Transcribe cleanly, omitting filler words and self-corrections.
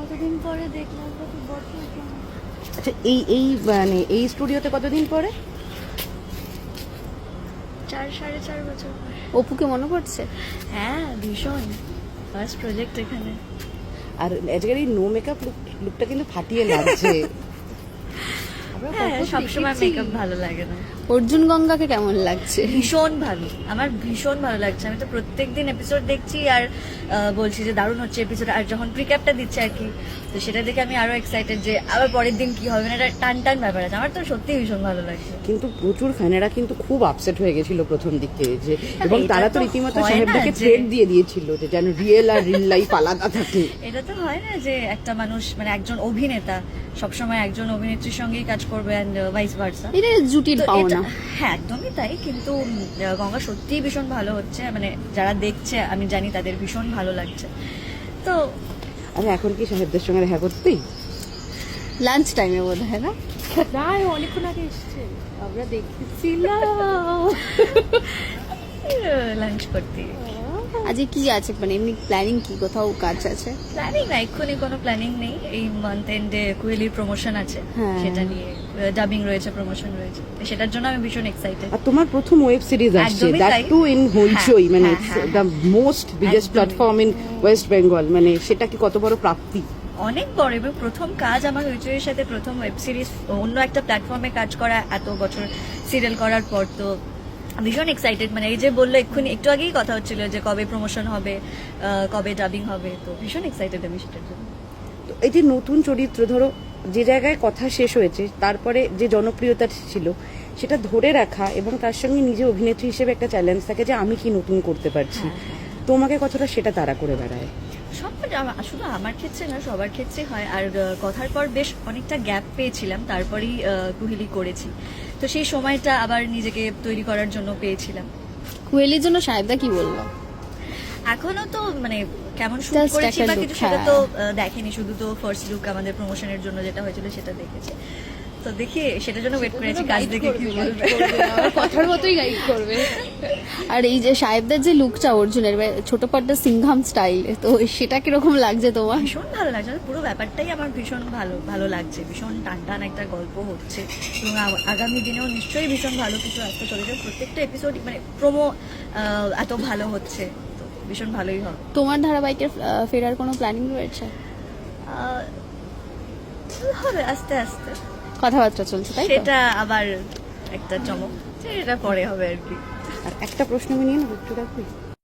কতদিন পরে দেখলাম কত বছর পরে। আচ্ছা, এই মানে এই স্টুডিওতে কতদিন পরে? 4-4.5 বছর পরে। অপুকে মনে পড়ছে? হ্যাঁ ভীষণ, ফার্স্ট প্রজেক্ট এখানে। আর আজকের এই নো মেকআপ লুকটা কিন্তু ফাটিয়ে লাগছে। হ্যাঁ সবসময় মেকআপ ভালো লাগে না। অর্জুন গঙ্গাকে কেমন লাগছে? ভীষণ ভালো, আমার ভীষণ ভালো লাগছে। আমি তো প্রত্যেকদিন এপিসোড দেখছি আর বলছি যে দারুণ হচ্ছে এপিসোড। আর যখন প্রিক্যাপটা দিচ্ছে আর কি, তো সেটা দেখে আমি আরো এক্সাইটেড যে আবার পরের দিন কি হবে। না এটা টান টান ব্যাপার আছে, আমার তো সত্যি ভীষণ ভালো লাগছে। কিন্তু প্রচুর ফ্যানেরা কিন্তু খুব আপসেট হয়ে গেছিল প্রথম দিকে যে, এবং এটা তারা তো তো রীতিমতো হয় না সাহেবদাকে যে- থ্রেড দিয়ে দিয়েছিল যে যেন রিয়েল আর রিল লাইফ আলাদা থাকে। এটা তো হয় না যে একটা মানুষ মানে একজন অভিনেতা সবসময় একজন অভিনেত্রীর সঙ্গেই কাজ করবে অ্যান্ড ভাইস ভার্সা। এটা জুটির পাওনা। হ্যাঁ একদমই তাই, কিন্তু গঙ্গা সত্যিই ভীষণ ভালো হচ্ছে, মানে যারা দেখছে আমি জানি তাদের ভীষণ ভালো লাগছে। তো আরে এখন কি সাহেবদের সঙ্গে দেখা করতেই? লাঞ্চ টাইমে বোধ হয় না? না অনেকক্ষণ আগে এসছে, আমরা দেখেছিলাম। লাঞ্চ করতে আজকে কি আছে, মানে এমনি প্ল্যানিং কি, কোথাও কাজ আছে? প্ল্যানিং না, এক্ষুনি কোনো প্ল্যানিং নেই। এই মান্থ এন্ডে কুহেলির প্রমোশন আছে, হ্যাঁ। সেটা নিয়ে ডাবিং রয়েছে, প্রমোশন রয়েছে, সেটার জন্য আমি ভীষণ এক্সাইটেড। আর তোমার প্রথম ওয়েব সিরিজ আসছে, একদমই দ্যাট তাই। টু ইন হইচই, হ্যাঁ, মানে হ্যাঁ, দ্য মোস্ট বিগেস্ট একদমই। প্ল্যাটফর্ম ইন ওয়েস্ট বেঙ্গল, মানে সেটা কি কত বড় প্রাপ্তি? অনেক বড়, এবং প্রথম কাজ আমার হইচইয়ের সাথে, প্রথম ওয়েব সিরিজ অন্য একটা প্ল্যাটফর্মে কাজ করা এত বছর সিরিয়াল করার পর, তো ভীষণ এক্সাইটেড। মানে এই যে বললো এক্ষুনি একটু আগেই কথা হচ্ছিল যে কবে প্রমোশন হবে, কবে ডাবিং হবে, তো ভীষণ এক্সাইটেড আমি সেটার জন্য। তো এই যে নতুন চরিত্র, ধরো যে জায়গায় কথা শেষ হয়েছে তারপরে যে জনপ্রিয়তা ছিল সেটা ধরে রাখা, এবং তার সঙ্গে নিজে অভিনেত্রী হিসেবে একটা চ্যালেঞ্জ থাকে যে আমি কি নতুন করতে পারছি, তোমাকে কতটা সেটা তাড়া করে বেড়ায়? সব শুধু আমার ক্ষেত্রে না, সবার ক্ষেত্রে হয়। আর কথার পর বেশ অনেকটা গ্যাপ পেয়েছিলাম, তারপরেই কুহেলি করেছি, তো সেই সময়টা আবার নিজেকে তৈরি করার জন্য পেয়েছিলাম। কুয়েলির জন্য সাহেবদা কি বললো? এখনো তো মানে কেমন শুট Just করেছি একটা বা look, কিছু সেটা হ্যাঁ। তো দেখেনি, শুধু তো ফার্স্ট লুক আমাদের প্রমোশনের জন্য যেটা হয়েছিল সেটা দেখেছে। তো দেখি সেটার জন্য ওয়েট করেছি, কাজ দেখে কি বলবে। কথার মতোই গাইড করবে। আর এই যে সাহেবদার যে লুকটা অর্জুনের, ছোট পর্দা সিংহাম স্টাইল, তো সেটা কিরকম লাগছে তোমার? ভীষণ ভালো লাগছে, পুরো ব্যাপারটাই আমার ভীষণ ভালো লাগছে। ভীষণ টান টান একটা গল্প হচ্ছে, এবং আগামী দিনেও নিশ্চয়ই ভীষণ ভালো কিছু আসতে চলেছে। প্রত্যেকটা এপিসোড মানে প্রোমো এত ভালো হচ্ছে, তো ভীষণ ভালোই হবে। তোমার ধারাবাহিকের ফেরার কোনো প্ল্যানিং রয়েছে? আহ, হবে আস্তে আস্তে, কথাবার্তা চলছে, তাই তো? সেটা আবার একটা চমক, এটা পরে হবে আর কি। আর একটা প্রশ্ন আমি নিয়ে নেবো, একটু রাখবি?